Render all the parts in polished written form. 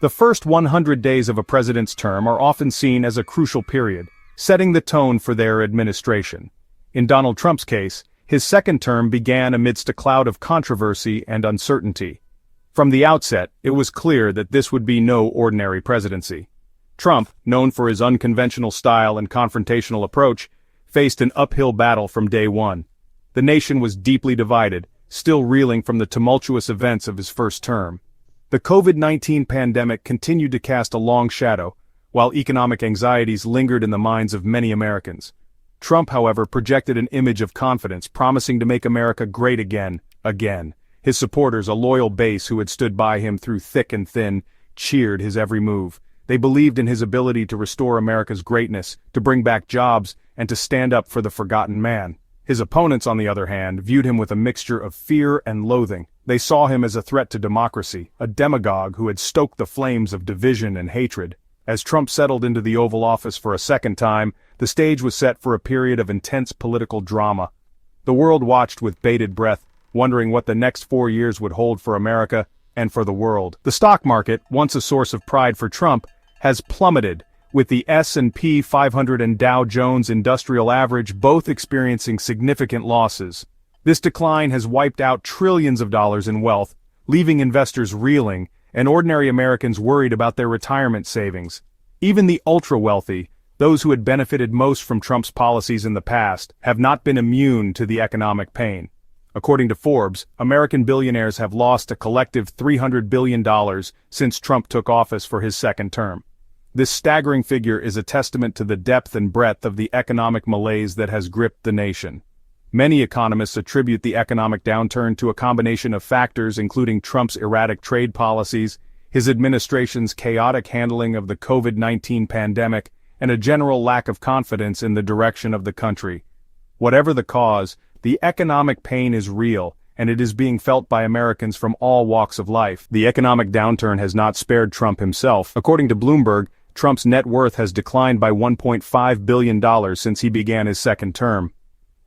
The first 100 days of a president's term are often seen as a crucial period, setting the tone for their administration. In Donald Trump's case, his second term began amidst a cloud of controversy and uncertainty. From the outset, it was clear that this would be no ordinary presidency. Trump, known for his unconventional style and confrontational approach, faced an uphill battle from day one. The nation was deeply divided, still reeling from the tumultuous events of his first term. The COVID-19 pandemic continued to cast a long shadow, while economic anxieties lingered in the minds of many Americans. Trump, however, projected an image of confidence, promising to make America great again. His supporters, a loyal base who had stood by him through thick and thin, cheered his every move. They believed in his ability to restore America's greatness, to bring back jobs, and to stand up for the forgotten man. His opponents, on the other hand, viewed him with a mixture of fear and loathing. They saw him as a threat to democracy, a demagogue who had stoked the flames of division and hatred. As Trump settled into the Oval Office for a second time, the stage was set for a period of intense political drama. The world watched with bated breath, wondering what the next 4 years would hold for America and for the world. The stock market, once a source of pride for Trump, has plummeted, with the S&P 500 and Dow Jones Industrial Average both experiencing significant losses. This decline has wiped out trillions of dollars in wealth, leaving investors reeling, and ordinary Americans worried about their retirement savings. Even the ultra-wealthy, those who had benefited most from Trump's policies in the past, have not been immune to the economic pain. According to Forbes, American billionaires have lost a collective $300 billion since Trump took office for his second term. This staggering figure is a testament to the depth and breadth of the economic malaise that has gripped the nation. Many economists attribute the economic downturn to a combination of factors including Trump's erratic trade policies, his administration's chaotic handling of the COVID-19 pandemic, and a general lack of confidence in the direction of the country. Whatever the cause, the economic pain is real, and it is being felt by Americans from all walks of life. The economic downturn has not spared Trump himself. According to Bloomberg, Trump's net worth has declined by $1.5 billion since he began his second term.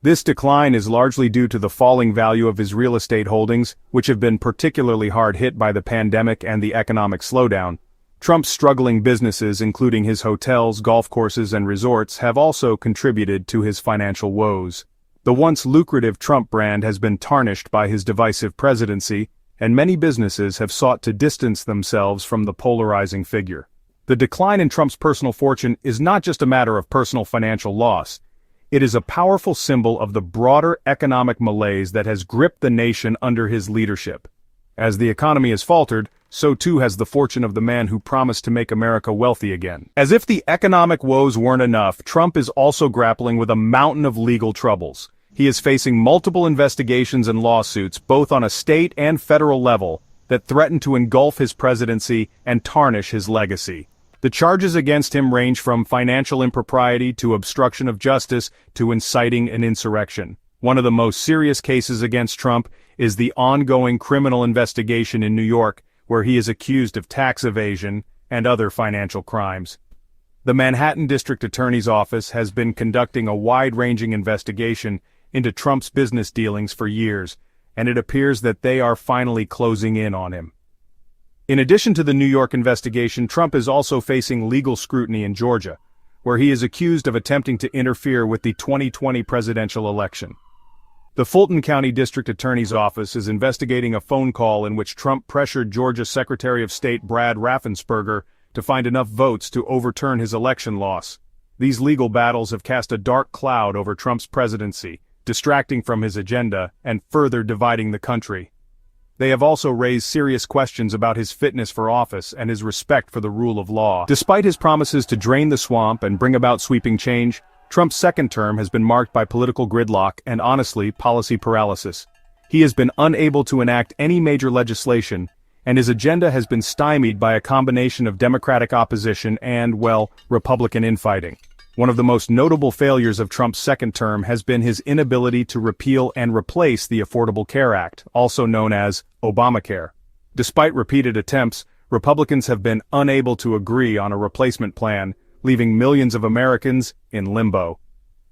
This decline is largely due to the falling value of his real estate holdings, which have been particularly hard hit by the pandemic and the economic slowdown. Trump's struggling businesses, including his hotels, golf courses, and resorts, have also contributed to his financial woes. The once lucrative Trump brand has been tarnished by his divisive presidency, and many businesses have sought to distance themselves from the polarizing figure. The decline in Trump's personal fortune is not just a matter of personal financial loss. It is a powerful symbol of the broader economic malaise that has gripped the nation under his leadership. As the economy has faltered, so too has the fortune of the man who promised to make America wealthy again. As if the economic woes weren't enough, Trump is also grappling with a mountain of legal troubles. He is facing multiple investigations and lawsuits, both on a state and federal level, that threaten to engulf his presidency and tarnish his legacy. The charges against him range from financial impropriety to obstruction of justice to inciting an insurrection. One of the most serious cases against Trump is the ongoing criminal investigation in New York, where he is accused of tax evasion and other financial crimes. The Manhattan District Attorney's Office has been conducting a wide-ranging investigation into Trump's business dealings for years, and it appears that they are finally closing in on him. In addition to the New York investigation, Trump is also facing legal scrutiny in Georgia, where he is accused of attempting to interfere with the 2020 presidential election. The Fulton County District Attorney's Office is investigating a phone call in which Trump pressured Georgia Secretary of State Brad Raffensperger to find enough votes to overturn his election loss. These legal battles have cast a dark cloud over Trump's presidency, distracting from his agenda and further dividing the country. They have also raised serious questions about his fitness for office and his respect for the rule of law. Despite his promises to drain the swamp and bring about sweeping change, Trump's second term has been marked by political gridlock and, honestly, policy paralysis. He has been unable to enact any major legislation, and his agenda has been stymied by a combination of Democratic opposition and, well, Republican infighting. One of the most notable failures of Trump's second term has been his inability to repeal and replace the Affordable Care Act, also known as Obamacare. Despite repeated attempts, Republicans have been unable to agree on a replacement plan, leaving millions of Americans in limbo.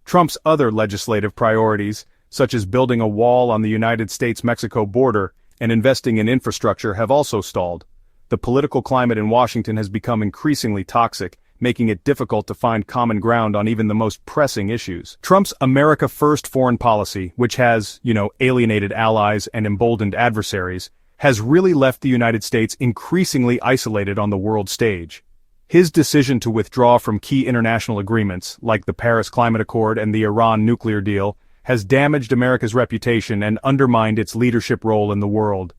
Trump's other legislative priorities, such as building a wall on the United States-Mexico border and investing in infrastructure, have also stalled. the political climate in Washington has become increasingly toxic, making it difficult to find common ground on even the most pressing issues. Trump's America First foreign policy, which has, alienated allies and emboldened adversaries, has really left the United States increasingly isolated on the world stage. His decision to withdraw from key international agreements, like the Paris Climate Accord and the Iran nuclear deal, has damaged America's reputation and undermined its leadership role in the world.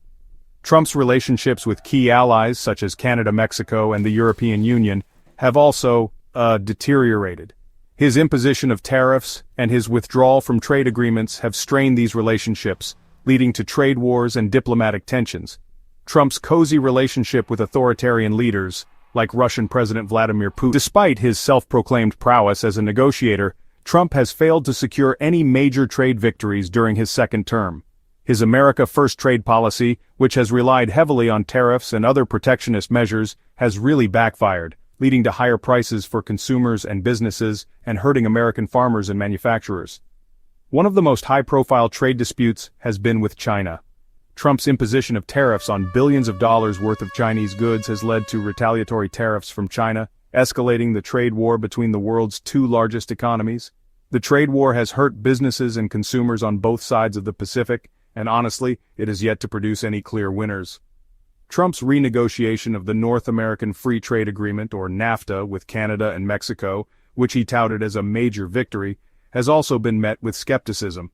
Trump's relationships with key allies such as Canada, Mexico, and the European Union have also deteriorated. His imposition of tariffs and his withdrawal from trade agreements have strained these relationships, leading to trade wars and diplomatic tensions. Trump's cozy relationship with authoritarian leaders, like Russian President Vladimir Putin. Despite his self-proclaimed prowess as a negotiator, Trump has failed to secure any major trade victories during his second term. His America First trade policy, which has relied heavily on tariffs and other protectionist measures, has really backfired, leading to higher prices for consumers and businesses and hurting American farmers and manufacturers. One of the most high-profile trade disputes has been with China. Trump's imposition of tariffs on billions of dollars worth of Chinese goods has led to retaliatory tariffs from China, escalating the trade war between the world's two largest economies. The trade war has hurt businesses and consumers on both sides of the Pacific, and honestly, it has yet to produce any clear winners. Trump's renegotiation of the North American Free Trade Agreement, or NAFTA, with Canada and Mexico, which he touted as a major victory, has also been met with skepticism.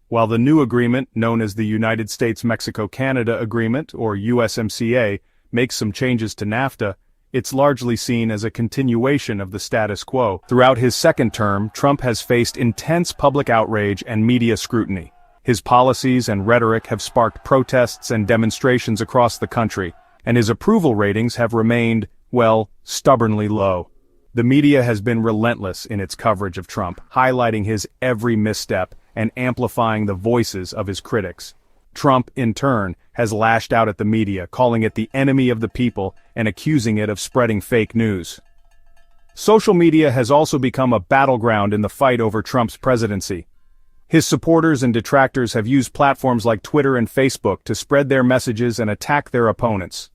While the new agreement, known as the United States-Mexico-Canada Agreement, or USMCA, makes some changes to NAFTA, it's largely seen as a continuation of the status quo. Throughout his second term, Trump has faced intense public outrage and media scrutiny. His policies and rhetoric have sparked protests and demonstrations across the country, and his approval ratings have remained, stubbornly low. The media has been relentless in its coverage of Trump, highlighting his every misstep and amplifying the voices of his critics. Trump, in turn, has lashed out at the media, calling it the enemy of the people and accusing it of spreading fake news. Social media has also become a battleground in the fight over Trump's presidency. His supporters and detractors have used platforms like Twitter and Facebook to spread their messages and attack their opponents.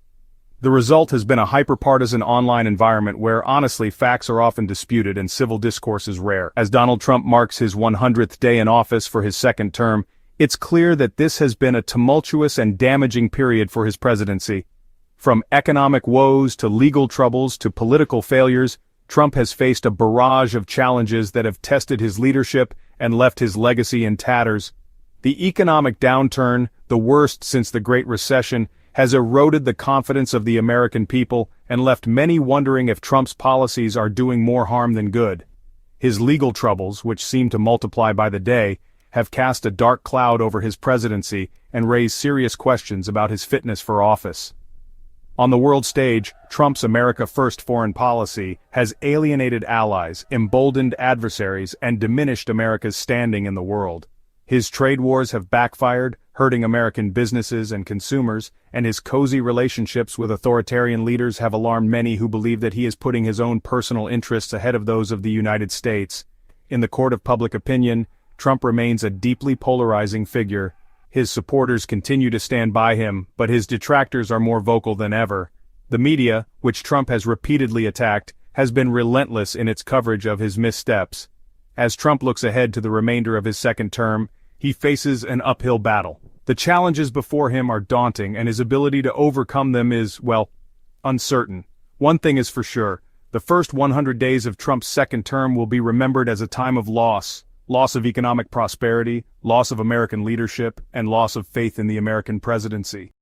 The result has been a hyper-partisan online environment where, honestly, facts are often disputed and civil discourse is rare. As Donald Trump marks his 100th day in office for his second term, it's clear that this has been a tumultuous and damaging period for his presidency. From economic woes to legal troubles to political failures, Trump has faced a barrage of challenges that have tested his leadership and left his legacy in tatters. The economic downturn, the worst since the Great Recession, has eroded the confidence of the American people and left many wondering if Trump's policies are doing more harm than good. His legal troubles, which seem to multiply by the day, have cast a dark cloud over his presidency and raised serious questions about his fitness for office. On the world stage, Trump's America First foreign policy has alienated allies, emboldened adversaries, and diminished America's standing in the world. His trade wars have backfired, hurting American businesses and consumers, and his cozy relationships with authoritarian leaders have alarmed many who believe that he is putting his own personal interests ahead of those of the United States. In the court of public opinion, Trump remains a deeply polarizing figure. His supporters continue to stand by him, but his detractors are more vocal than ever. The media, which Trump has repeatedly attacked, has been relentless in its coverage of his missteps. As Trump looks ahead to the remainder of his second term, he faces an uphill battle. The challenges before him are daunting, and his ability to overcome them is, uncertain. One thing is for sure, the first 100 days of Trump's second term will be remembered as a time of loss of economic prosperity, loss of American leadership, and loss of faith in the American presidency.